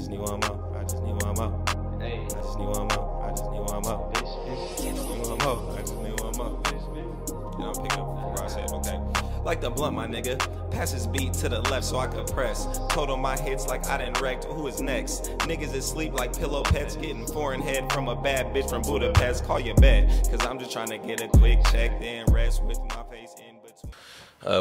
just need one more. I just need one more. Hey, I just need one more. I just need one more. I just need one more. I just need one more. You know, pick up where I said, okay. Like the blunt, my nigga. Pass his beat to the left so I could press. Total my hits like I done wrecked. Who is next? Niggas is sleep like pillow pets. Getting foreign head from a bad bitch from Budapest. Call your bet. Cause I'm just trying to get a quick check, then rest with my face in between.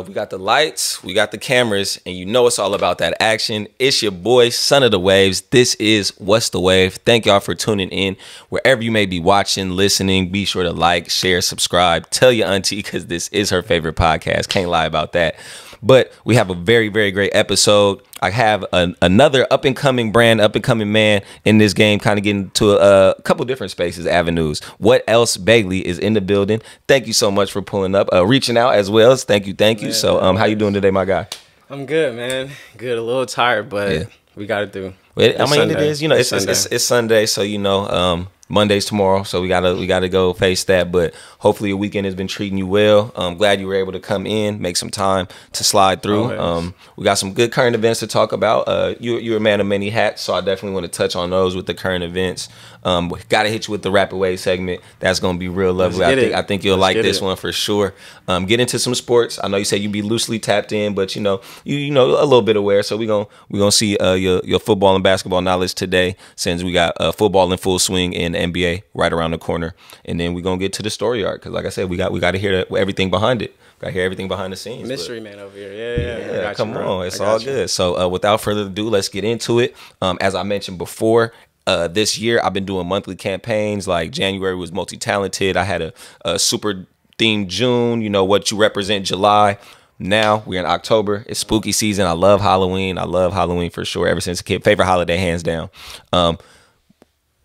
We got the lights, we got the cameras, and you know it's all about that action. It's your boy, Son of the Waves. This is What's the Wave. Thank y'all for tuning in. Wherever you may be watching, listening, be sure to like, share, subscribe. Tell your auntie because this is her favorite podcast. Can't lie about that. But we have a very, very great episode. I have another up-and-coming brand, up-and-coming man in this game, kind of getting to a couple different spaces, avenues. What Else Bailey is in the building. Thank you so much for pulling up, reaching out as well. Thank you. Man, so how you doing today, my guy? I'm good, man. Good, a little tired, but we got it through. I mean, it is, you know, it's Sunday, so, you know, Monday's tomorrow, so we gotta go face that. But hopefully, your weekend has been treating you well. I'm glad you were able to come in, make some time to slide through. We got some good current events to talk about. You're a man of many hats, so I definitely want to touch on those with the current events. Gotta hit you with the Rapid Wave segment. That's gonna be real lovely. I think you'll like this one for sure. Get into some sports. I know you said you be loosely tapped in, but you know a little bit aware. So we gonna see your football and basketball knowledge today, since we got football in full swing and NBA right around the corner, and then we're gonna get to the story arc, because like I said, we got to hear everything behind it. Got to hear everything behind the scenes. Mystery man over here. Yeah. Come on, it's all good. So without further ado, let's get into it. As I mentioned before, this year I've been doing monthly campaigns. Like January was multi-talented. I had a super themed June. You know what you represent, July. Now we're in October. It's spooky season. I love Halloween. I love Halloween for sure. Ever since a kid, favorite holiday hands down.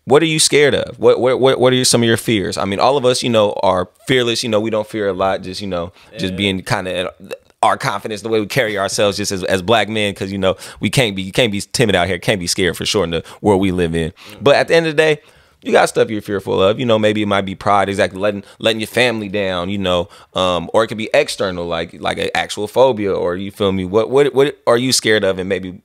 What are you scared of? What are some of your fears? I mean, all of us, you know, are fearless. You know, we don't fear a lot. Just, you know, just being kind of our confidence, the way we carry ourselves, just as black men, because you know you can't be timid out here, can't be scared for sure in the world we live in. But at the end of the day, you got stuff you're fearful of. You know, maybe it might be pride, exactly, letting your family down. You know, or it could be external, like an actual phobia, or you feel me? What are you scared of, and maybe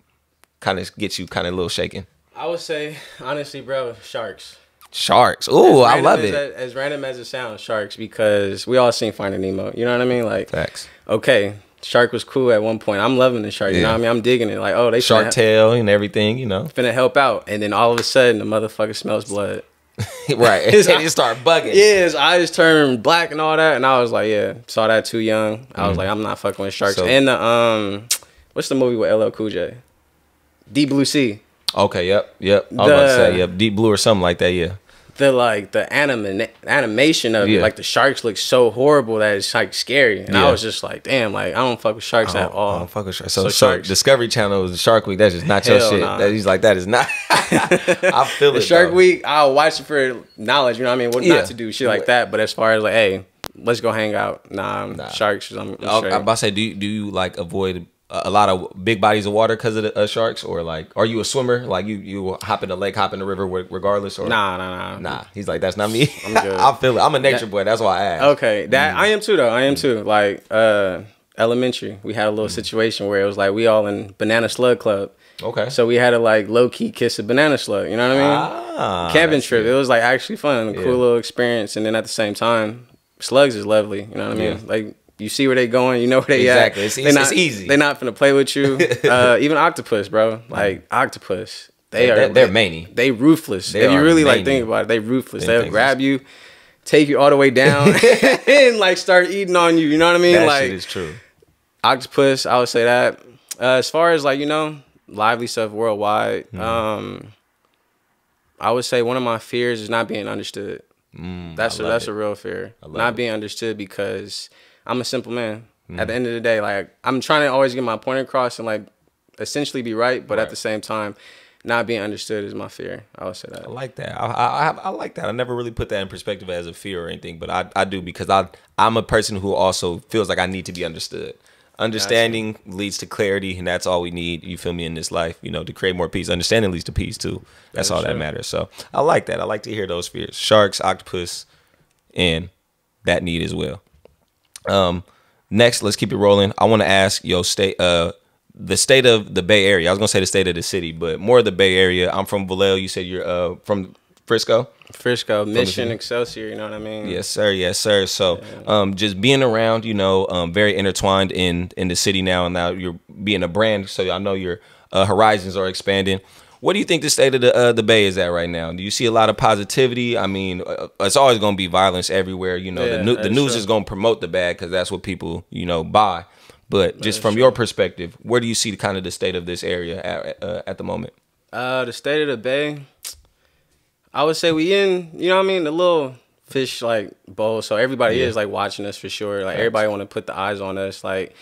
kind of gets you kind of a little shaken? I would say, honestly, bro, sharks. Sharks. Ooh, I love it. As random as it sounds, sharks, because we all seen Finding Nemo. You know what I mean? Like, facts. Okay, shark was cool at one point. I'm loving the shark. You know what I mean? I'm digging it. Like, oh, they shark tail and everything. You know, finna help out, and then all of a sudden, the motherfucker smells blood. Right, and he start bugging. Yeah, his eyes turned black and all that, and I was like, yeah, saw that too young. I was like, I'm not fucking with sharks. So, and the what's the movie with LL Cool J? Deep Blue Sea. Okay, yep. I was about to say, yep, Deep Blue or something like that, yeah. The animation of it, like the sharks look so horrible that it's like scary. And I was just like, damn, like I don't fuck with sharks at all. I don't fuck with sharks. So sharks. Discovery Channel was the Shark Week. That's just not your shit. Nah. He's like, that is not. I feel it. Shark Week, I'll watch it for knowledge. You know what I mean? What not to do shit like that. But as far as like, hey, let's go hang out. Nah. Sharks. I'm Okay, I am too though. I am too. Like elementary, we had a little situation where it was like we all in Banana Slug Club. Okay. So we had to like low key kiss a banana slug. You know what I mean? Camping trip. It was like actually fun, cool little experience, and then at the same time, slugs is lovely. You know what I mean? Like. You see where they going, you know where they at. Exactly, it's easy. They're not finna play with you. Even octopus, bro. Like octopus, they're manny. They ruthless. If you really like think about it, they ruthless. They'll grab you, take you all the way down, and like start eating on you. You know what I mean? That like shit is true. Octopus, I would say that. As far as like lively stuff worldwide, I would say one of my fears is not being understood. That's a real fear. Not being understood, because I'm a simple man. At the end of the day, like I'm trying to always get my point across and like essentially be right, but at the same time, not being understood is my fear. I would say that. I like that. I like that. I never really put that in perspective as a fear or anything, but I do, because I'm a person who also feels like I need to be understood. Understanding leads to clarity, and that's all we need. You feel me, in this life, you know, to create more peace. Understanding leads to peace too. That's all that matters. So I like that. I like to hear those fears. Sharks, octopus, and that need as well. Next, let's keep it rolling. I want to ask, the state of the Bay Area. I was gonna say the state of the city, but more of the Bay Area. I'm from Vallejo. You said you're from Frisco. Frisco, Mission, Excelsior. You know what I mean? Yes, sir. Yes, sir. So, just being around, very intertwined in the city now, and now you're being a brand. So I know your horizons are expanding. What do you think the state of the Bay is at right now? Do you see a lot of positivity? I mean, it's always going to be violence everywhere. The news is going to promote the bad because that's what people, buy. But just from your perspective, where do you see kind of the state of this area at the moment? The state of the Bay, I would say we in, the little fish like bowl. So everybody is like watching us for sure. Like everybody want to put the eyes on us. Like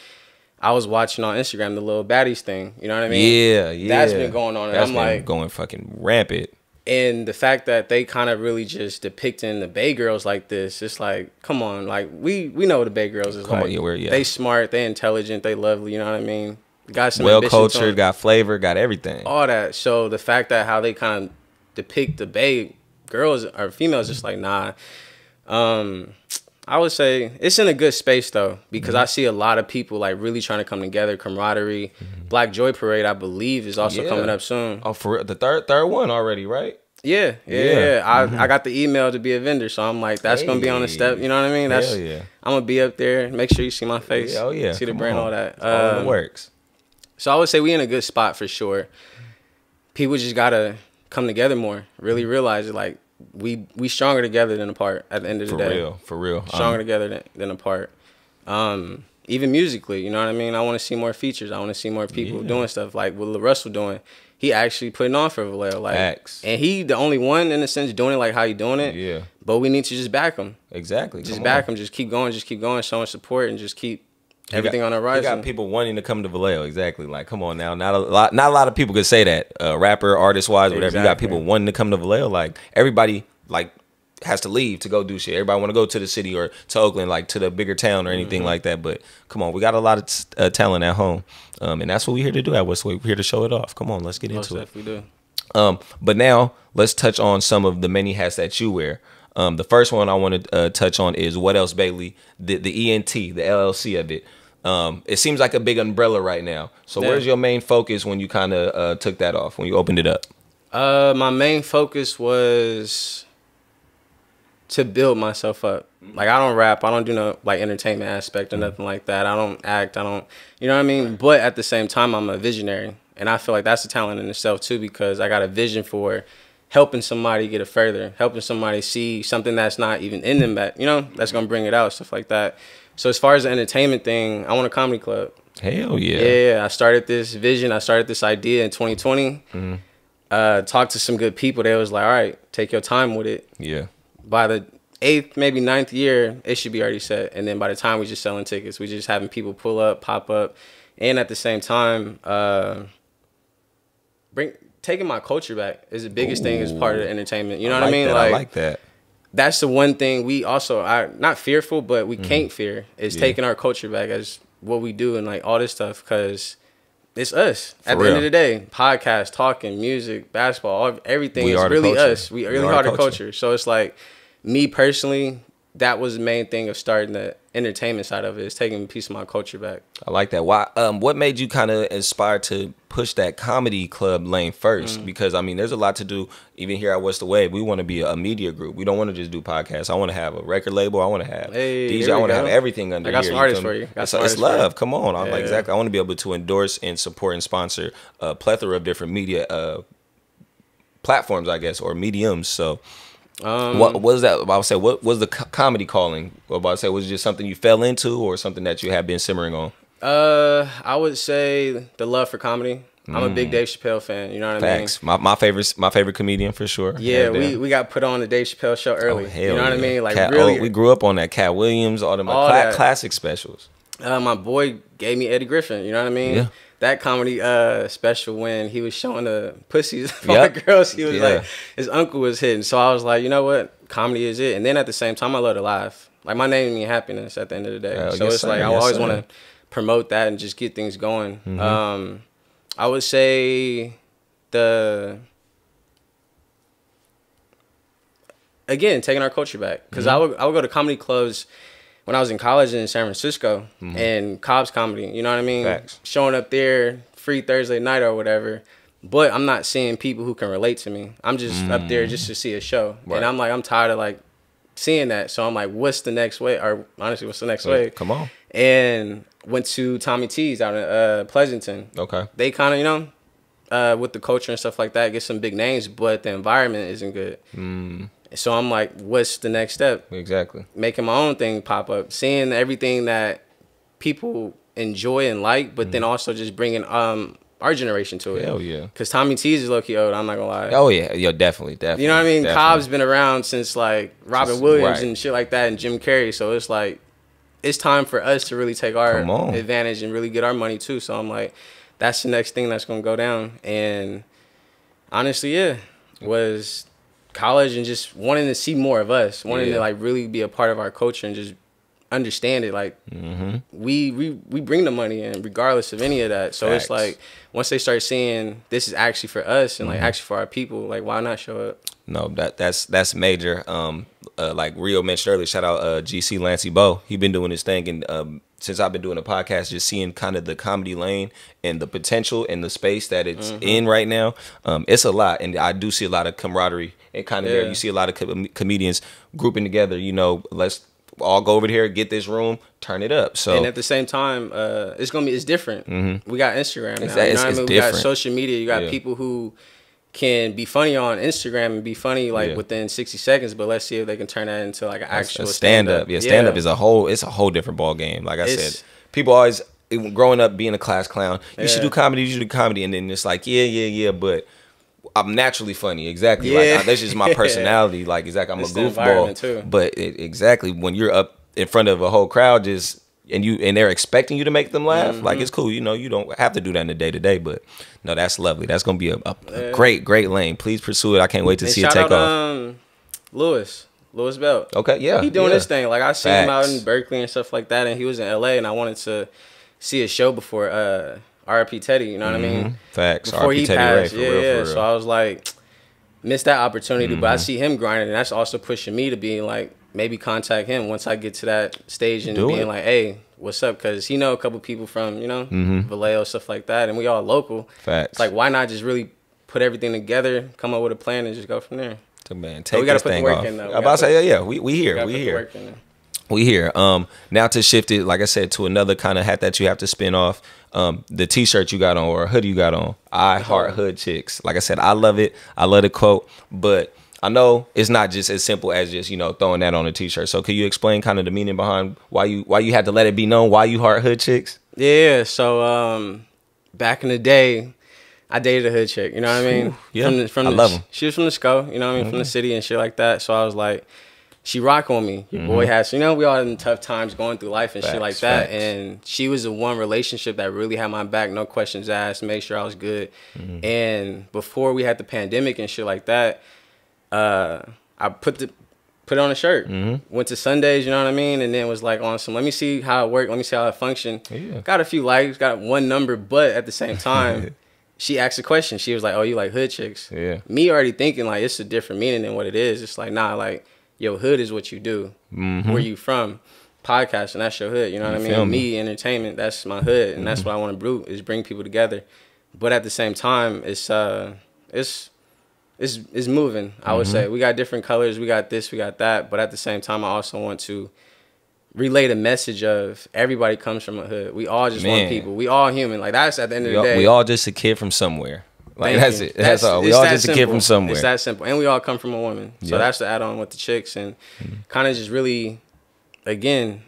I was watching on Instagram the little baddies thing. You know what I mean? Yeah. That's been going on. And that's I'm been like going fucking rampant. And the fact that they kind of really just depicting the Bay girls like this, it's like, come on, like we know the Bay girls is come like. On, They smart, they intelligent, they lovely. You know what I mean? Got some well cultured, got flavor, got everything. All that. So the fact that how they kind of depict the Bay girls or females, just like nah. I would say it's in a good space though, because I see a lot of people like really trying to come together, camaraderie. Black Joy Parade, I believe, is also coming up soon. Oh, for the third one already, right? Yeah. I got the email to be a vendor, so I'm like, that's gonna be on the step. You know what I mean? That's I'm gonna be up there. Make sure you see my face. Oh yeah, see the brand, all that. All in the works. So I would say we in a good spot for sure. People just gotta come together more. Really realize it, like. We stronger together than apart at the end of the day. For real. Stronger together than apart. Even musically, you know what I mean? I want to see more features. I want to see more people doing stuff like what Lil Russell doing. He actually putting on for Vallejo. And he the only one in a sense doing it like how he doing it. Yeah. But we need to just back him. Exactly. Just back him. Just keep going, showing support, and just keep everything on the rise. You got people wanting to come to Vallejo. Exactly. Like, come on now. Not a lot of people could say that. Rapper, artist wise, whatever. Exactly. You got people wanting to come to Vallejo. Like everybody, like has to leave to go do shit. Everybody want to go to the city or to Oakland, like to the bigger town or anything like that. But come on, we got a lot of talent at home, and that's what we're here to do at Westway. We're here to show it off. Come on, let's get into it. We do. But now let's touch on some of the many hats that you wear. The first one I want to touch on is What Else Bailey, the ENT, the LLC of it. It seems like a big umbrella right now. So where's your main focus when you kind of took that off, when you opened it up? My main focus was to build myself up. Like I don't rap, I don't do no like entertainment aspect or nothing like that. I don't act, I don't, you know what I mean? But at the same time, I'm a visionary. And I feel like that's a talent in itself too, because I got a vision for helping somebody get it further, helping somebody see something that's not even in them, that, that's going to bring it out, stuff like that. So as far as the entertainment thing, I want a comedy club. Hell yeah. Yeah, I started this vision, I started this idea in 2020. Talked to some good people. They was like, all right, take your time with it. Yeah. By the 8th, maybe 9th year, it should be already set. And then by the time we just selling tickets, we just having people pull up, pop up. And at the same time, taking my culture back is the biggest thing as part of the entertainment. You know what I mean? I like that. That's the one thing we also are not fearful, but we can't fear is taking our culture back as what we do and like all this stuff, because it's us. At the end of the day, podcast, talking, music, basketball, everything is really us. We really are the culture. So it's like, me personally, that was the main thing of starting the entertainment side of it, is taking a piece of my culture back. I like that. Why? What made you kind of inspired to push that comedy club lane first? Because I mean, there's a lot to do. Even here at What's the Wave, we want to be a media group. We don't want to just do podcasts. I want to have a record label. I want to have DJ. I want to have everything under here. I got some artists for you. It's love. Come on. I'm like, exactly. I want to be able to endorse and support and sponsor a plethora of different media platforms, I guess, or mediums. So. What was that? I would say, what was the comedy calling? What about to say, was it just something you fell into, or something that you have been simmering on? I would say the love for comedy. I'm a big Dave Chappelle fan. You know what I mean? Facts. My favorite comedian for sure. Yeah, we got put on the Dave Chappelle show early. Oh, hell you know what I mean? Like really, we grew up on that. Cat Williams, all them classic specials. My boy gave me Eddie Griffin. You know what I mean? Yeah. That comedy special when he was showing the pussies for the girls, he was like, his uncle was hitting. So I was like, you know what? Comedy is it. And then at the same time, I love to laugh. Like, my name means happiness at the end of the day. So it's like, I always want to promote that and just get things going. I would say again, taking our culture back. Because I would go to comedy clubs when I was in college in San Francisco and Cobb's Comedy, you know what I mean? Facts. Showing up there free Thursday night or whatever. But I'm not seeing people who can relate to me. I'm just up there just to see a show. Right. And I'm like, I'm tired of like seeing that. So I'm like, what's the next way? Or honestly, what's the next way? Come on. And went to Tommy T's out in Pleasanton. Okay. They kind of, you know, with the culture and stuff like that, get some big names, but the environment isn't good. So I'm like, what's the next step? Exactly. Making my own thing pop up, seeing everything that people enjoy and like, but then also just bringing our generation to it. Hell yeah. Because Tommy T's is low-key old, I'm not gonna lie. Oh yeah, yo, definitely. You know what I mean? Definitely. Cobb's been around since like Robin Williams right. and shit like that and Jim Carrey. So it's like, it's time for us to really take our advantage and really get our money too. So I'm like, that's the next thing that's gonna go down. And honestly, yeah, was college and just wanting to see more of us, wanting to like really be a part of our culture and just understand it. Like we bring the money in regardless of any of that. So it's like once they start seeing this is actually for us and like actually for our people, like why not show up? No, that's major. Like Rio mentioned earlier, shout out GC Lancey Bo. He been doing his thing, and since I've been doing a podcast, just seeing kind of the comedy lane and the potential and the space that it's in right now, it's a lot. And I do see a lot of camaraderie and kind of there. You see a lot of comedians grouping together. You know, let's all go over here, get this room, turn it up. So and at the same time, it's different. We got Instagram now. You know what I mean? We got social media. You got people who can be funny on Instagram and be funny like within 60 seconds, but let's see if they can turn that into like an actual stand-up. Stand-up is it's a whole different ball game. Like I said, people always, growing up being a class clown, you should do comedy, and then it's like, but I'm naturally funny. Exactly. Like that's just my personality. Like exactly, I'm a goofball. But exactly when you're up in front of a whole crowd, and they're expecting you to make them laugh, like it's cool. You know, you don't have to do that in the day to day, but no, that's lovely. That's gonna be a great lane. Please pursue it. I can't wait to see it take off. Louis Belt. Okay, yeah, he doing his thing. Like I seen him out in Berkeley and stuff like that, and he was in LA, and I wanted to see a show before R.I.P. Teddy. You know what I mean? Facts. Before he passed, for real. So I was like, missed that opportunity, but I see him grinding, and that's also pushing me to be like, maybe contact him once I get to that stage and being like, hey, what's up? Because he know a couple people from, you know, Vallejo, stuff like that, and we all local. Facts. It's like, why not just really put everything together, come up with a plan, and just go from there? Man, we got to put the work in, though. I'm about to say, we here. We here. Now to shift it, like I said, to another kind of hat that you have to spin off. The T-shirt you got on or a hoodie you got on. I heart hood chicks. Like I said, I love it. I love the quote, but I know it's not just as simple as just, you know, throwing that on a T-shirt. So can you explain kind of the meaning behind why you had to let it be known why you heart hood chicks? Yeah. So back in the day, I dated a hood chick. You know what I mean? Yeah. I love them. She was from the SCO. You know what I mean? From the city and shit like that. So I was like, she rock on me. Your boy has, you know, we all in tough times going through life and shit like that. And she was the one relationship that really had my back, no questions asked, made sure I was good. And before we had the pandemic and shit like that, I put it on a shirt. Went to Sundays, you know what I mean? And then was like on some, let me see how it worked. Let me see how it functioned. Got a few likes, got one number, but at the same time, she asked a question. She was like, oh, you like hood chicks? Me already thinking like it's a different meaning than what it is. It's like, nah, like, yo, hood is what you do. Where you from? Podcasting, that's your hood. You know what I mean? Me, entertainment, that's my hood. And that's what I want to do, is bring people together. But at the same time, it's moving, I would say. We got different colors, we got this, we got that. But at the same time, I also want to relay the message of everybody comes from a hood. We all just want people. We all human. Like that's at the end of the day. We all just a kid from somewhere. Like that's it. That's all. We all just a kid from somewhere. It's that simple. And we all come from a woman. So that's the add-on with the chicks. And kind of just really, again,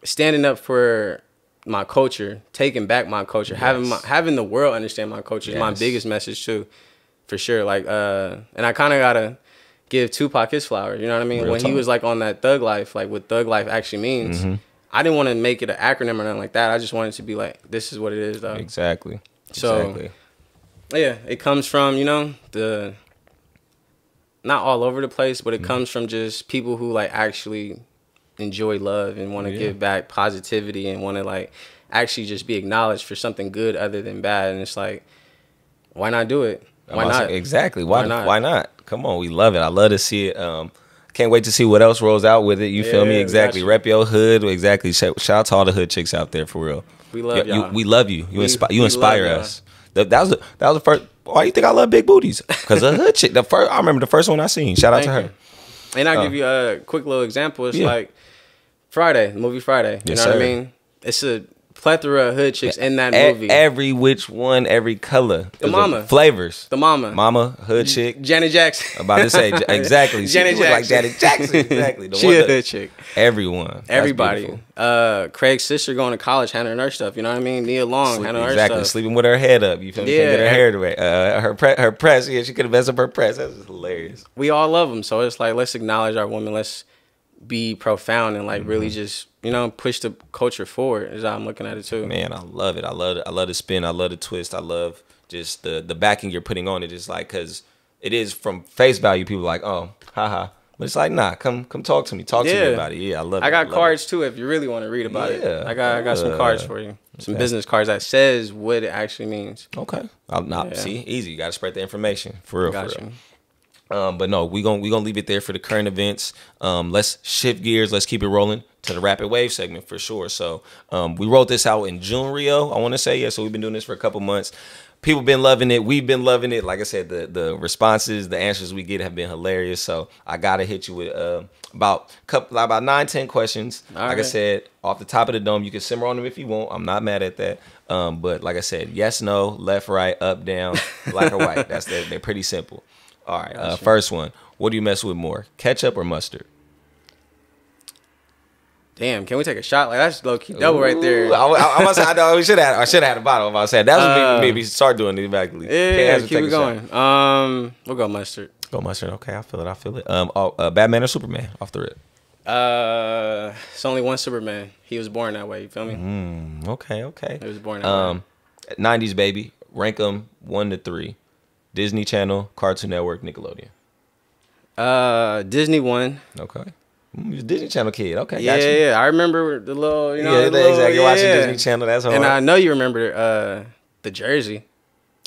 standing up for my culture, taking back my culture, having the world understand my culture is my biggest message too, for sure. Like, and I kind of gotta give Tupac his flowers. You know what I mean? When he was like on that thug life, like what thug life actually means. I didn't want to make it an acronym or nothing like that. I just wanted to be like, this is what it is, though. Exactly. So, yeah, it comes from, you know, not all over the place, but it comes from just people who like actually enjoy love and want to give back positivity and want to like actually just be acknowledged for something good other than bad. And it's like, why not do it? Why not? Exactly. Why not? Come on, we love it. I love to see it. Can't wait to see what else rolls out with it. You feel me? Exactly. You. Rep your hood. Exactly. Shout out to all the hood chicks out there for real. We love y'all. We love you. You inspire us. That was the first. Why you think I love big booties? Because a hood chick. I remember the first one I seen. Shout out to her. And I'll give you a quick little example. It's like Friday, the movie Friday. You know what I mean? It's a plethora of hood chicks in that movie. Every which one, every color. The mama. Flavors. The mama. Mama, hood chick. Janet Jackson. About to say, exactly. Janet Jackson. Like Janet Jackson. Exactly. She a hood chick. Everyone. Everybody. Craig's sister going to college handling her stuff. You know what I mean? Nia Long handling her stuff. Exactly. Sleeping with her head up. You feel me? Can't get her hair away. Her press. Yeah, she could have messed up her press. That was hilarious. We all love them. So it's like, let's acknowledge our women. Let's be profound and like really just, you know, push the culture forward is how I'm looking at it too. Man, I love it. I love the spin. I love the twist. I love just the backing you're putting on it. It's like, because it is from face value, people are like, oh, haha. But it's like, nah, come talk to me. Talk to me about it. Yeah, I love it. I got cards too if you really want to read about it. I got some cards for you. Some business cards that says what it actually means. Okay. See, easy. You got to spread the information. For real, got for real. you. But no, we gonna leave it there for the current events. Let's shift gears. Let's keep it rolling to the rapid wave segment for sure. So we wrote this out in June, Rio. I want to say, yeah. So we've been doing this for a couple months. People been loving it. We've been loving it. Like I said, the responses, the answers we get have been hilarious. So I gotta hit you with about 9-10 questions. Like I said, off the top of the dome, you can simmer on them if you want. I'm not mad at that. But like I said, yes, no, left, right, up, down, black or white. They're pretty simple. All right, first one. What do you mess with more, ketchup or mustard? Damn, can we take a shot? Like, that's low key double right there. I must say, I should have had a bottle. If I said that's what maybe start doing it exactly. Yeah, keep it going. We'll go mustard. Go mustard. Okay, I feel it. Batman or Superman? Off the rip. It's only one Superman. He was born that way. You feel me? Okay. He was born that way. 90s baby. Rank them 1 to 3. Disney Channel, Cartoon Network, Nickelodeon. Disney 1. Okay. You're a Disney Channel kid. Okay, yeah. I remember the little, you know. Yeah, exactly. Watching Disney Channel. That's hard. And I know you remember the jersey.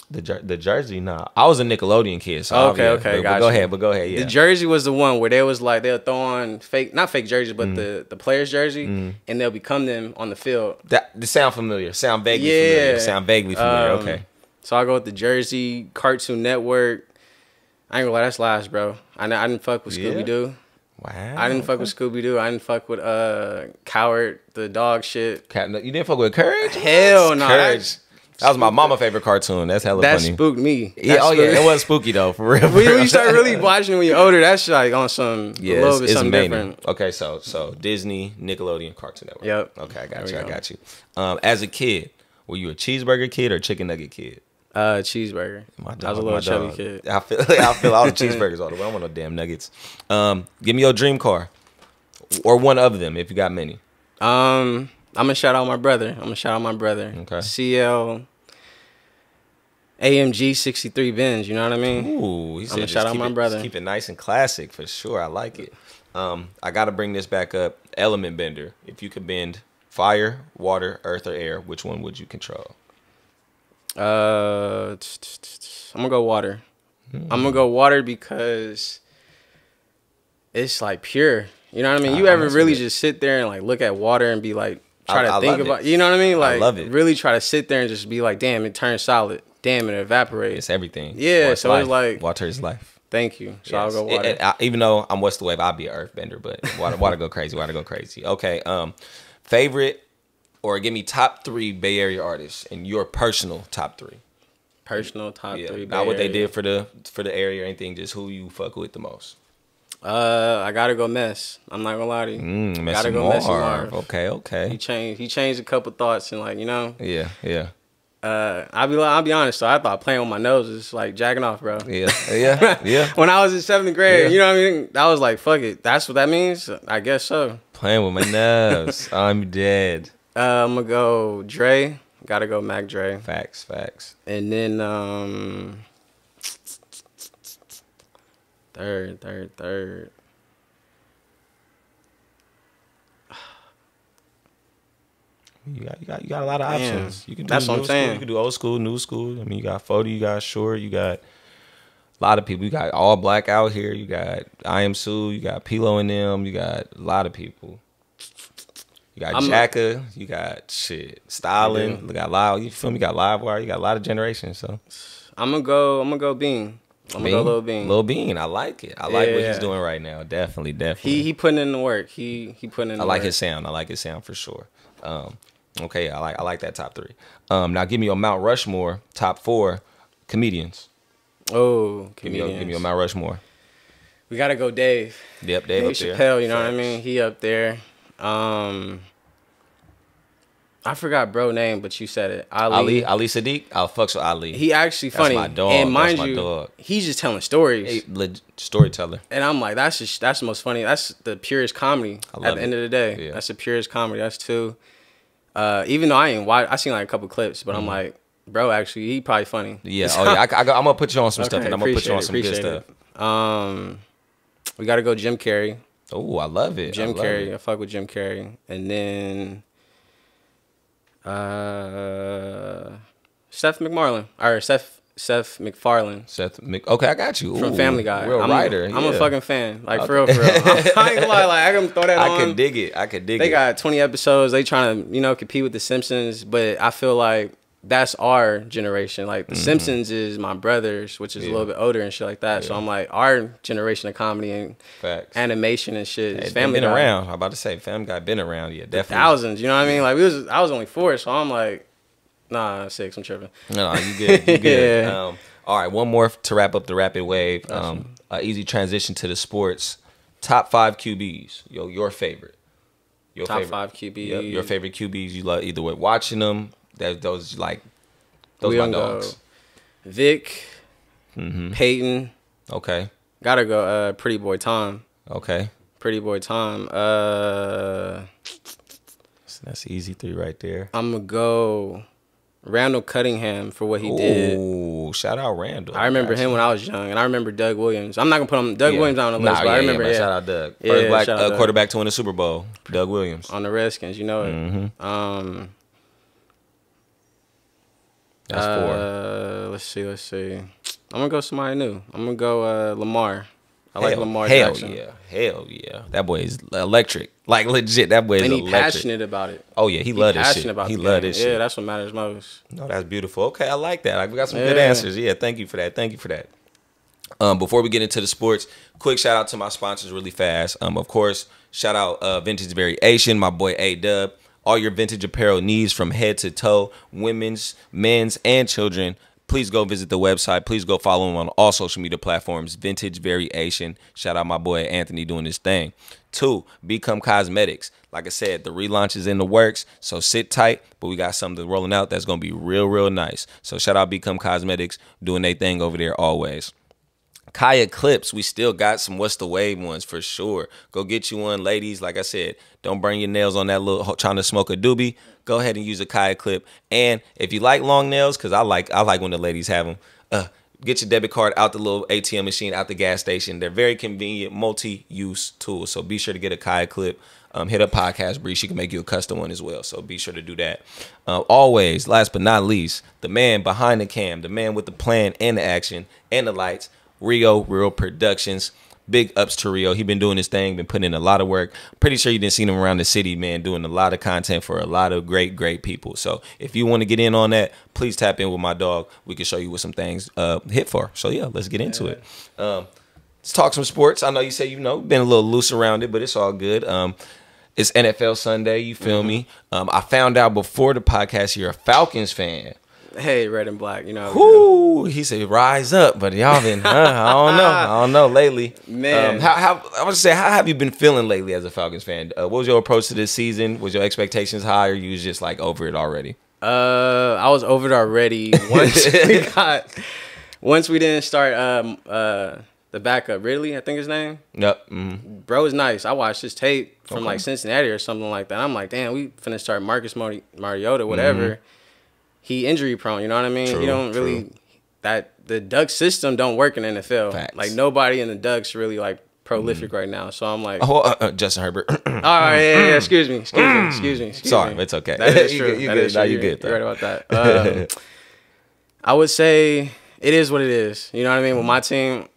The jersey, nah. I was a Nickelodeon kid. So okay, but go ahead. Yeah. The jersey was the one where they was like they'll throw on not fake jerseys, but the player's jersey, and they'll become them on the field. They sound familiar. Sound vaguely familiar. Okay. So I go with the jersey, Cartoon Network. I ain't gonna lie, that's last, bro. I didn't fuck with Scooby Doo. Wow. I didn't fuck with Scooby Doo. I didn't fuck with Coward, the dog shit. You didn't fuck with Courage? Hell no. Courage. That was my mama's favorite cartoon. That's hella funny. That spooked me. Yeah, it was spooky though, for real. When you start really watching it when you're older, that's like on some a little bit something different. Okay, so Disney, Nickelodeon, Cartoon Network. Yep. Okay, I got you. As a kid, were you a cheeseburger kid or chicken nugget kid? Cheeseburger. I was a little chubby kid. I feel all the cheeseburgers all the way. I don't want no damn nuggets. Give me your dream car, or one of them if you got many. I'm gonna shout out my brother. Okay. CL AMG 63 Benz. You know what I mean? Ooh, I'm gonna shout out my brother. Keep it nice and classic for sure. I like it. I gotta bring this back up. Element bender. If you could bend fire, water, earth, or air, which one would you control? I'm gonna go water. I'm gonna go water because it's like pure. You know what I mean? You ever really just sit there and like look at water and be like, try to think about, you know what I mean? Like, I love it. Really try to sit there and just be like, damn, it turns solid. Damn, it evaporates. It's everything. Yeah, so it's like water is life. Thank you. So I'll go water. Even though I'm what's the wave, I'll be an earthbender, but water go crazy. Water go crazy. Okay. Favorite. Or give me top 3 Bay Area artists and your personal top 3. Personal top 3. Not what they did for the area or anything. Just who you fuck with the most. I gotta go Mess. I'm not gonna lie to you. Gotta go Mess Marv. Okay. He changed a couple thoughts and like, you know. Yeah. I'll be honest. So I thought playing with my nose is like jacking off, bro. Yeah. When I was in 7th grade, you know what I mean. I was like, fuck it. That's what that means. I guess so. Playing with my nose. I'm dead. I'm gonna go Dre. Gotta go Mac Dre. Facts. And then third. You got a lot of options. You can do that's what I'm saying. You can do old school, new school. I mean, you got 40, you got short, you got A lot of people. You got All Black out here. You got I Am Sue. You got Pilo and them. You got a lot of people. You got Jacka. You got shit. Styling. You got Live. You feel me? You got Livewire. You got a lot of generations. So I'm gonna go Bean. I'm gonna go Lil Bean. Lil Bean. I like it. I like what he's doing right now. Definitely. He putting in the work. He putting in the work. I like his sound. I like his sound for sure. Okay, I like that top 3. Now give me your Mount Rushmore top 4 comedians. Oh, give me your Mount Rushmore. We gotta go Dave. Yep, Dave up there. Chappelle, you know what I mean? He up there. I forgot bro name, but you said it. Ali Sadiq. I'll fucks with Ali. He actually funny. That's my dog. And mind that's my you, dog. He's just telling stories. Storyteller. And I'm like, that's the most funny. That's the purest comedy. At the end of the day, that's the purest comedy. That's too. Even though I ain't watch, I seen like a couple clips, but I'm like, bro, actually, he probably funny. Yeah. Oh yeah. I'm gonna put you on some stuff, and I'm gonna put you on some good stuff. We gotta go Jim Carrey. Oh, I love it. Jim Carrey. I fuck with Jim Carrey, and then. Seth MacFarlane. Okay, I got you. From Family Guy. Real writer. I'm a fucking fan. Like, for real, for real. I ain't gonna lie. Like, I can throw that on. I can dig it. They got 20 episodes. They trying to, compete with The Simpsons. But I feel like that's our generation. Like, The Simpsons is my brother's, which is a little bit older and shit like that. So I'm like, our generation of comedy and animation and shit is Family Guy. Been around. I'm about to say, Family Guy been around. Yeah, definitely. Thousands, you know what I mean? Like, I was only 4, so I'm like, nah, 6. I'm tripping. No, you good. You good. All right, one more to wrap up the rapid wave. Easy transition to the sports. Top 5 QBs. Your favorite. Top 5 QBs. Yep, your favorite QBs. You love either way watching them. Those my dogs. Vic, Peyton. Okay. Gotta go. Pretty Boy Tom. Okay. Pretty Boy Tom. That's easy 3 right there. I'm gonna go Randall Cunningham for what he did. Oh, shout out Randall. I remember him when I was young, and I remember Doug Williams. I'm not gonna put Doug Williams on the list, but I remember. Man, shout out Doug. First black quarterback to win the Super Bowl. Doug Williams on the Redskins. You know it. That's 4. Let's see. I'm gonna go somebody new. I'm gonna go Lamar. I like Lamar Jackson. Hell yeah. That boy is electric. Like, legit, that boy is electric. And he's passionate about it. Oh yeah, he love this shit. He love this shit. Yeah, that's what matters most. No, that's beautiful. Okay, I like that. Like, we got some good answers. Yeah, thank you for that. Before we get into the sports, quick shout out to my sponsors really fast. Of course, shout out Vintage Variation, my boy A-Dub. All your vintage apparel needs from head to toe, women's, men's, and children. Please go visit the website. Please go follow him on all social media platforms. Vintage Variation. Shout out my boy Anthony doing his thing. 2, Become Cosmetics. Like I said, the relaunch is in the works, so sit tight. But we got something rolling out that's going to be real, real nice. So shout out Become Cosmetics doing their thing over there always. Kaya Clips, we still got some What's the Wave ones for sure. Go get you one, ladies. Like I said, don't burn your nails on that little trying to smoke a doobie. Go ahead and use a Kaya Clip. And if you like long nails, because I like when the ladies have them, get your debit card out the little ATM machine, out the gas station. They're very convenient, multi-use tools. So be sure to get a Kaya Clip. Hit up Podcast Breeze. She can make you a custom one as well. So be sure to do that. Always, last but not least, the man behind the cam, the man with the plan and the action and the lights, Rio Real Productions. Big ups to Rio. He been doing his thing, been putting in a lot of work. Pretty sure you didn't see him around the city, man, doing a lot of content for a lot of great, great people. So if you want to get in on that, please tap in with my dog. We can show you what some things hit for. So yeah, let's get into it. Let's talk some sports. I know you say been a little loose around it, but it's all good. It's NFL Sunday. You feel me? I found out before the podcast you're a Falcons fan. Hey, red and black, Whoo, he said rise up, but y'all been I don't know lately. Man, how have you been feeling lately as a Falcons fan? What was your approach to this season? Was your expectations high, or you was just like over it already? I was over it already once we didn't start the backup, Ridley, I think his name. Yep. Bro is nice. I watched his tape from like Cincinnati or something like that. I'm like, damn, we finna start Marcus Mariota, whatever. He injury prone, you know what I mean? True, he don't really the Duck system don't work in the NFL. Facts. Like nobody in the Ducks really like prolific right now. So I'm like, Justin Herbert. all right, yeah, excuse me. Sorry, it's okay. That is true. You good? Now you good. You're right about that. I would say it is what it is. You know what I mean? With my team,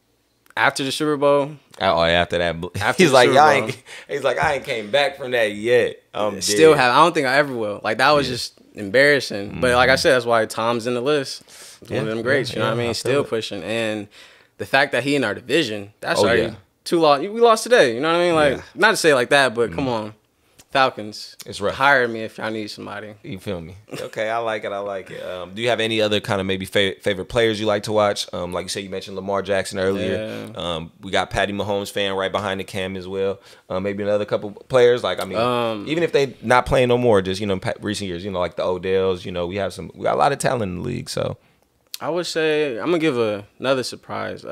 after the Super Bowl. Oh, after that, after he's like, I ain't came back from that yet. Still have. I don't think I ever will. Like that was just embarrassing. But like I said, that's why Tom's in the list. One of them greats. You know what I mean? Still pushing. And the fact that he in our division, that's already 2 losses. We lost today. You know what I mean? Like not to say it like that, but come on. Falcons. It's rough. Hire me if y'all need somebody. You feel me? Okay, I like it. Do you have any other kind of maybe favorite players you like to watch? Like you said, you mentioned Lamar Jackson earlier. Yeah. We got Patty Mahomes fan right behind the cam as well. Maybe another couple players. Like I mean, even if they not playing no more, just recent years. Like the Odells. We got a lot of talent in the league. So I would say I'm gonna give another surprise.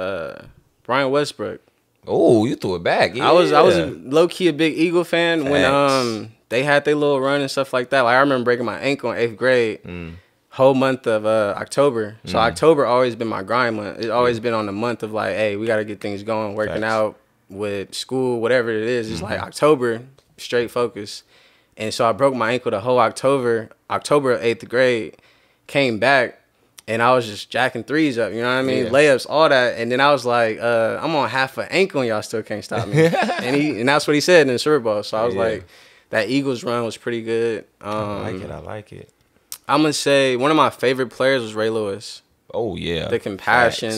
Brian Westbrook. Oh, you threw it back. Yeah. I was low key a big Eagle fan when they had their little run and stuff like that. Like I remember breaking my ankle in 8th grade, whole month of October. So October always been my grind month. It's always been on the month of like, hey, we got to get things going, working out with school, whatever it is. It's like October straight focus. And so I broke my ankle the whole October of 8th grade, came back. And I was just jacking threes up, you know what I mean? Layups, all that. And then I was like, I'm on half an ankle and y'all still can't stop me. and that's what he said in the Super Bowl. So I was like, that Eagles run was pretty good. I like it. I'm going to say one of my favorite players was Ray Lewis. Oh, yeah. The compassion,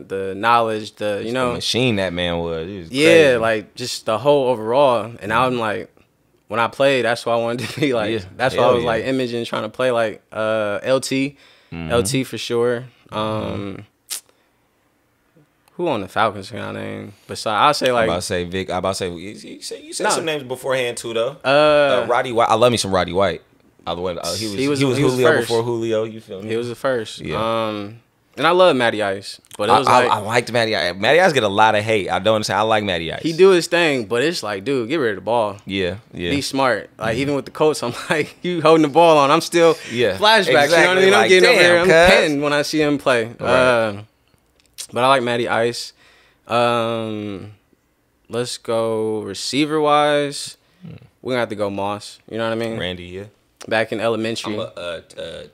the knowledge, the machine that man was. He was crazy. Like just the whole overall. And I'm like, when I played, that's what I wanted to be like. That's why I was like imaging, trying to play like LT. LT for sure. Who on the Falcons can I name? Besides, I'll say like. I'm about to say Vic. You said some names beforehand too though. Roddy White. I love me some Roddy White. He was Julio first. Before Julio. You feel me? He was the first. Yeah. And I love Matty Ice, but it was I liked Matty Ice. Matty Ice get a lot of hate. I don't understand. I like Matty Ice. He do his thing, but it's like, dude, get rid of the ball. Yeah. Be smart. Like even with the Colts, I'm like, you holding the ball on. I'm still flashbacks. Exactly. You know what I mean? Like, I'm getting over here. I'm petting when I see him play. Right. But I like Matty Ice. Let's go receiver wise. We're gonna have to go Moss. You know what I mean? Randy, yeah. Back in elementary.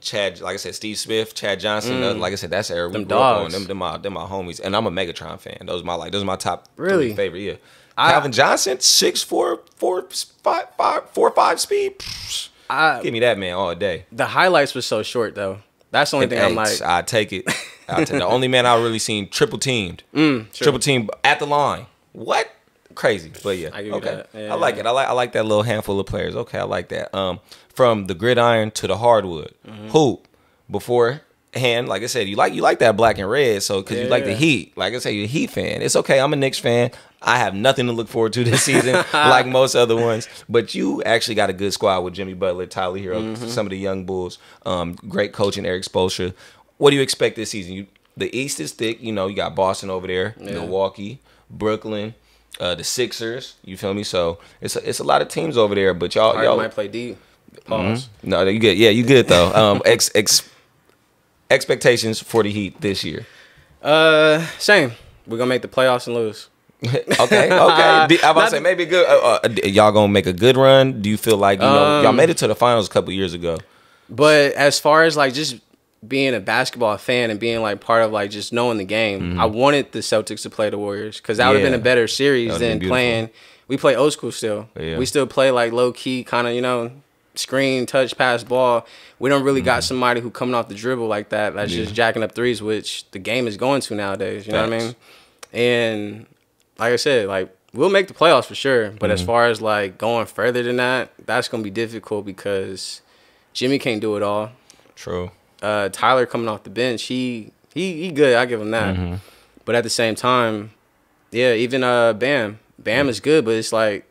Chad, like I said, Steve Smith, Chad Johnson. Like I said, that's the era we them grew up dogs. on. Them my homies, and I'm a Megatron fan. Those are my top really 3 favorite. Yeah, Calvin Johnson, 6'4", 4'5" speed. Give me that man all day. The highlights was so short though. That's the only thing I'm like. I take it. The only man I really seen triple teamed. Triple team at the line. What? Crazy, but yeah. I give you that. I like it. I like that little handful of players. Okay, I like that. From the gridiron to the hardwood hoop. Beforehand, like I said, you like that black and red. So because you like the Heat, like I said, you're a Heat fan. It's okay. I'm a Knicks fan. I have nothing to look forward to this season, like most other ones. But you actually got a good squad with Jimmy Butler, Tyler Hero, some of the young Bulls. Great coaching, Eric Spoelstra. What do you expect this season? The East is thick. You got Boston over there, Milwaukee, Brooklyn. The Sixers, you feel me? So it's a lot of teams over there, but y'all might play D. Pause. No, you good. Yeah, you good though. Expectations for the Heat this year. Same. We're gonna make the playoffs and lose. Okay. I'm about to say maybe good. Y'all gonna make a good run? Do you feel like y'all made it to the finals a couple years ago? But as far as like just being a basketball fan and being like part of like just knowing the game, I wanted the Celtics to play the Warriors because that would have been a better series than playing. We play old school still. Yeah. We still play like low key, kind of screen, touch, pass, ball. We don't really got somebody who coming off the dribble like that. That's just jacking up threes, which the game is going to nowadays. You know what I mean? And like I said, like we'll make the playoffs for sure. But as far as like going further than that, that's gonna be difficult because Jimmy can't do it all. True. Tyler coming off the bench, he good. I give him that. But at the same time, even Bam is good, but it's like,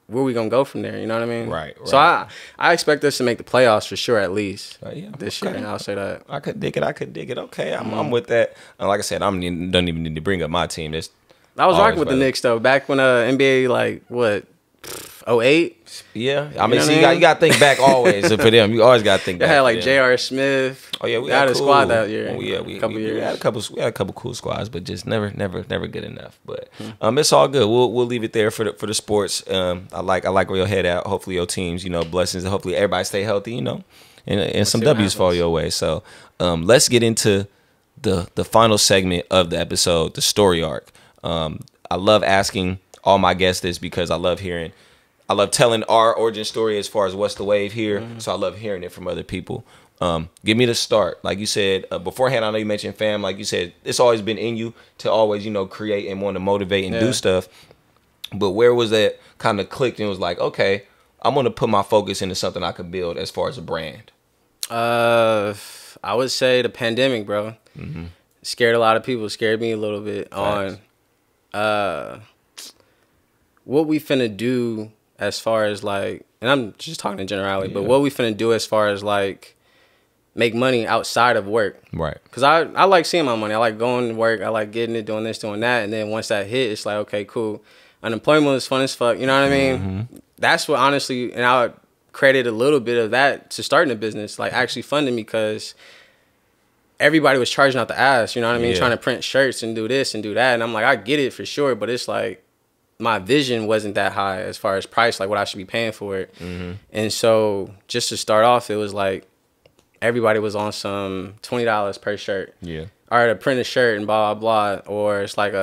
where we gonna go from there? You know what I mean? Right. So I expect us to make the playoffs for sure, at least this year. And I'll say that. I could dig it. Okay, I'm with that. Like I said, don't even need to bring up my team. I was rocking with the Knicks though back when NBA like what 08. Yeah, I mean, you got to think back always for them. You always got to think back. They had like J.R. Smith. Oh yeah, we had a squad that year. Oh yeah, we had a couple cool squads, but just never good enough. But it's all good. We'll leave it there for the sports. I like where your head at. Hopefully your teams, blessings. And hopefully everybody stay healthy. And some W's fall your way. So let's get into the final segment of the episode, the story arc. I love asking all my guests this because I love telling our origin story as far as what's the wave here. So I love hearing it from other people. Give me the start. Like you said beforehand, I know you mentioned fam. Like you said, it's always been in you to always, create and want to motivate and do stuff. But where was that kind of clicked and was like, okay, I'm going to put my focus into something I could build as far as a brand? I would say the pandemic, bro. Scared a lot of people. Scared me a little bit. Facts. On what we finna do as far as like, and I'm just talking in generality, but what we finna do as far as like make money outside of work. Right. Because I like seeing my money. I like going to work. I like getting it, doing this, doing that. And then once that hit, it's like, okay, cool. Unemployment is fun as fuck. You know what I mean? That's what honestly, and I would credit a little bit of that to starting a business, like actually funding me, because everybody was charging out the ass. You know what I mean? Trying to print shirts and do this and do that. And I'm like, I get it for sure. But it's like my vision wasn't that high as far as price, like what I should be paying for it. And so just to start off, it was like, everybody was on some $20 per shirt. Yeah. All right, to print a shirt and blah, blah, blah. Or it's like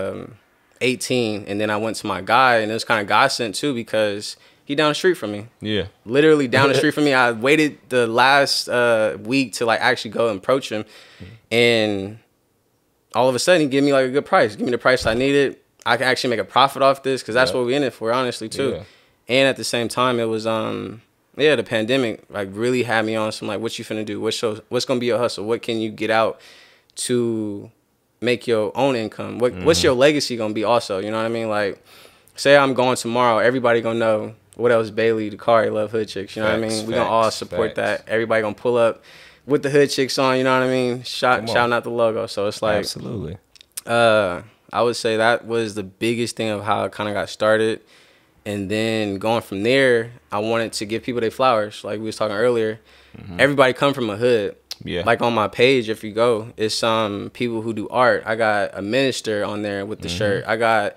18. And then I went to my guy, and it was kind of God sent too, because he down the street from me. Yeah. Literally down the street from me. I waited the last week to like actually go and approach him. And all of a sudden he gave me like a good price. Give me the price I needed. I can actually make a profit off this, because that's what we're in it for, honestly, too. Yeah. And at the same time, it was the pandemic like really had me on some like, what you finna do? What's gonna be your hustle? What can you get out to make your own income? What's your legacy gonna be also? You know what I mean? Like, say I'm going tomorrow, everybody gonna know what else Bailey, Dakari love hood chicks. You know what I mean? We gonna all support that. Everybody gonna pull up with the hood chicks on. You know what I mean? Shouting out the logo. So it's like, absolutely. I would say that was the biggest thing of how it kind of got started. And then going from there, I wanted to give people their flowers. Like we was talking earlier, everybody come from a hood. Yeah. Like on my page, if you go, it's some people who do art. I got a minister on there with the shirt. I got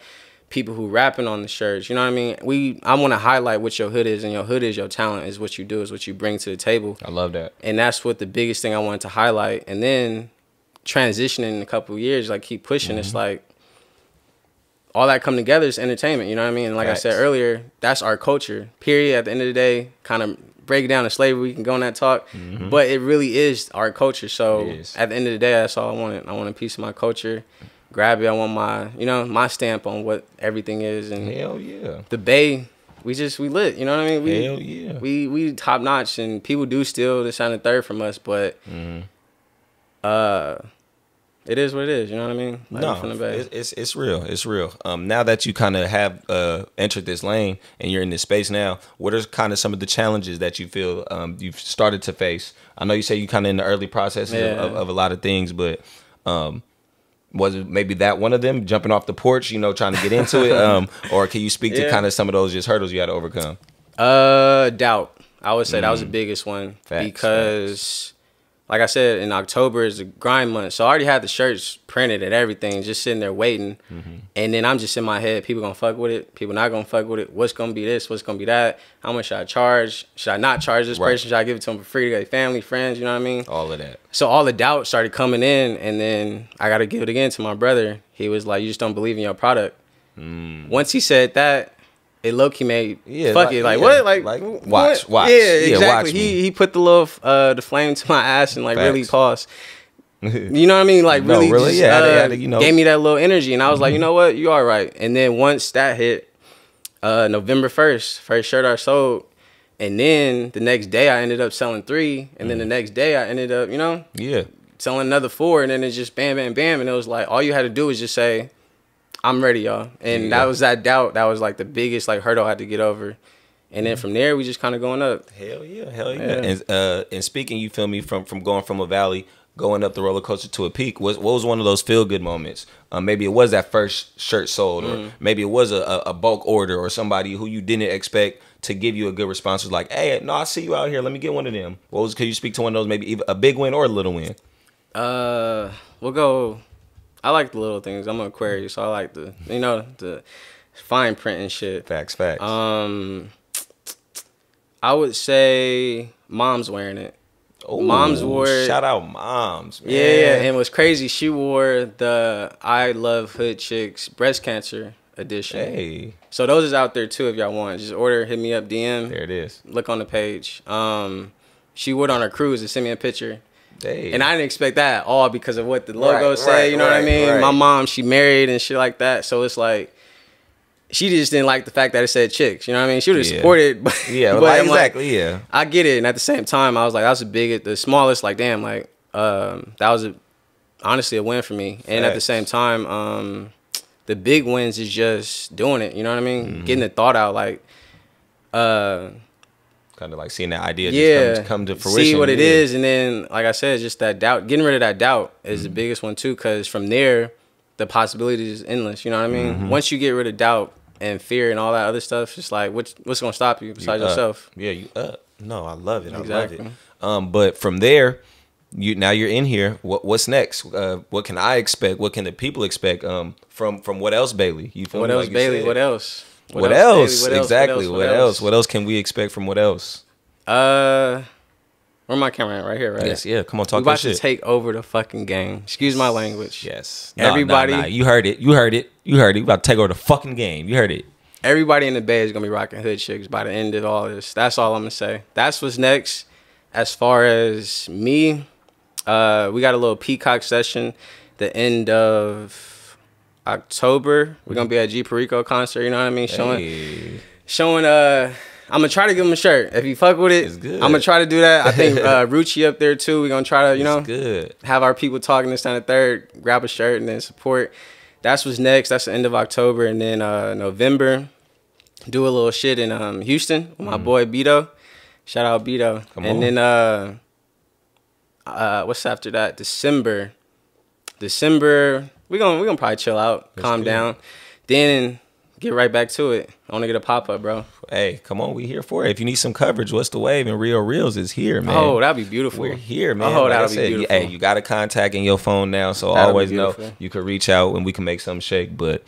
people who rapping on the shirts. You know what I mean? I want to highlight what your hood is, and your hood is your talent, is what you do, is what you bring to the table. I love that. And that's what the biggest thing I wanted to highlight. And then transitioning in a couple of years, like keep pushing. It's like, all that come together is entertainment, you know what I mean? And like I said earlier, that's our culture, period. At the end of the day, kind of break it down to slavery, we can go on that talk, but it really is our culture. So at the end of the day, that's all I wanted. I want a piece of my culture, grab it. I want my, my stamp on what everything is. And hell yeah. The Bay, we lit, you know what I mean? Hell yeah. We top notch, and people do steal the second and third from us, but it is what it is, you know what I mean? Like, no, it's real. It's real. Now that you kind of have entered this lane and you're in this space now, what are kind of some of the challenges that you feel you've started to face? I know you say you kind of in the early processes of a lot of things, but was it maybe that one of them, jumping off the porch, trying to get into it? Or can you speak to kind of some of those just hurdles you had to overcome? Doubt. I would say that was the biggest one. Because like I said, in October is a grind month. So I already had the shirts printed and everything, just sitting there waiting. And then I'm just in my head, people gonna fuck with it, people not gonna fuck with it. What's gonna be this? What's gonna be that? How much should I charge? Should I not charge this person? Should I give it to them for free to their family, friends? You know what I mean? All of that. So all the doubt started coming in, and then I gotta give it again to my brother. He was like, you just don't believe in your product. Once he said that, it low-key made fuck it. Like what? Like watch. Yeah, exactly. Watch he put the little the flame to my ass and like really caused. You know what I mean? Like really just, gave me that little energy, and I was like, you know what? You all right. And then once that hit, November 1st, first shirt I sold, and then the next day I ended up selling 3, and then the next day I ended up, selling another 4, and then it's just bam, bam, bam, and it was like all you had to do was just say, I'm ready, y'all. And that was that doubt. That was like the biggest like hurdle I had to get over. And then from there, we just kind of going up. Hell yeah. And speaking, you feel me, from going from a valley, going up the roller coaster to a peak, what was one of those feel good moments? Maybe it was that first shirt sold, or maybe it was a bulk order, or somebody who you didn't expect to give you a good response was like, hey, no, I see you out here. Let me get one of them. Could you speak to one of those, maybe either a big win or a little win? We'll go. I like the little things. I'm an Aquarius, so I like the fine print and shit. Facts. I would say mom's wearing it. Ooh, Moms wore it. Shout out Moms, man. Yeah, and it was crazy. She wore the I Love Hood Chicks breast cancer edition. Hey. So those is out there too if y'all want. Just order, hit me up, DM. There it is. Look on the page. She wore it on her cruise and sent me a picture. Hey. And I didn't expect that at all because of what the logo say, you know what I mean? Right. My mom, she married and shit like that. So it's like, she just didn't like the fact that it said chicks, you know what I mean? She would have supported, but, yeah, but like, exactly, yeah. I get it. And at the same time, I was like, that was the smallest, like, damn, like, that was honestly a win for me. And at the same time, the big wins is just doing it, you know what I mean? Getting the thought out, like, kind of like seeing that idea just come to fruition. See what it is, and then, like I said, just that doubt. Getting rid of that doubt is the biggest one, too, because from there, the possibilities is endless, you know what I mean? Once you get rid of doubt and fear and all that other stuff, it's like, what's going to stop you besides yourself? Yeah, you up. No, I love it. Exactly. I love it. But from there, now you're in here. What's next? What can I expect? What can the people expect from what else, Bailey? You feel what me? else, Like Bailey? What else? What else? Exactly. What else? What else can we expect from what else? Where my camera at? Right here, right? Yes, yeah. Come on, talk about that shit. to take over the fucking game. Excuse my language. Yes. Everybody. Nah. You heard it. You heard it. You heard it. We about to take over the fucking game. You heard it. Everybody in the Bay is going to be rocking Hood Chicks by the end of all this. That's all I'm going to say. That's what's next. As far as me, we got a little Peacock session the end of October. We're going to be at G Perico concert, you know what I mean? Showing I'm going to try to give him a shirt. If you fuck with it, I'm going to try to do that. I think Rucci up there too. We're going to try to, have our people talking this time the third, grab a shirt and then support. That's what's next. That's the end of October. And then November, do a little shit in Houston with my boy Beto. Shout out Beto. And then what's after that? December, we're gonna probably chill out, calm down. Then get right back to it. I want to get a pop-up, bro. Hey, come on, we here for it. If you need some coverage, What's the Wave and Real Reels is here, man. Oh, that'd be beautiful. We're here, man. Oh, that'd be beautiful. Hey, you got a contact in your phone now, so always know you can reach out and we can make something shake. But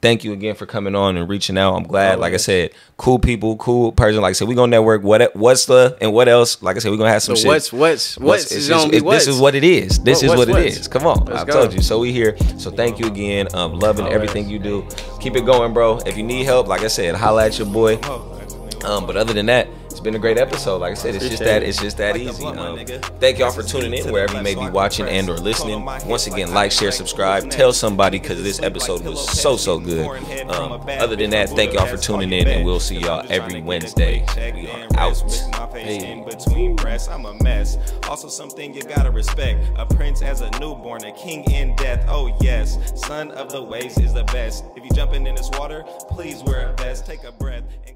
thank you again for coming on and reaching out. I'm glad. Like I said, cool people, cool person. Like I said, we're gonna network. What's the and what else? Like I said, we're gonna have some shit. What's this is what it is. This is what it is. Come on, I told you. So we here. So thank you again. Loving everything you do. Keep it going, bro. If you need help, like I said, holla at your boy. But other than that, it's been a great episode. Like I said, it's just that easy. Thank y'all for tuning in wherever you may be watching and or listening. Once again, like, share, subscribe, tell somebody because this episode was so good. Other than that, thank y'all for tuning in and we'll see y'all every Wednesday. We are out. In between breasts, I'm a mess. Also something you gotta respect. A prince as a newborn, a king in death. Oh yes, son of the waves is the best. If you jumping in this water, please wear a vest. Take a breath and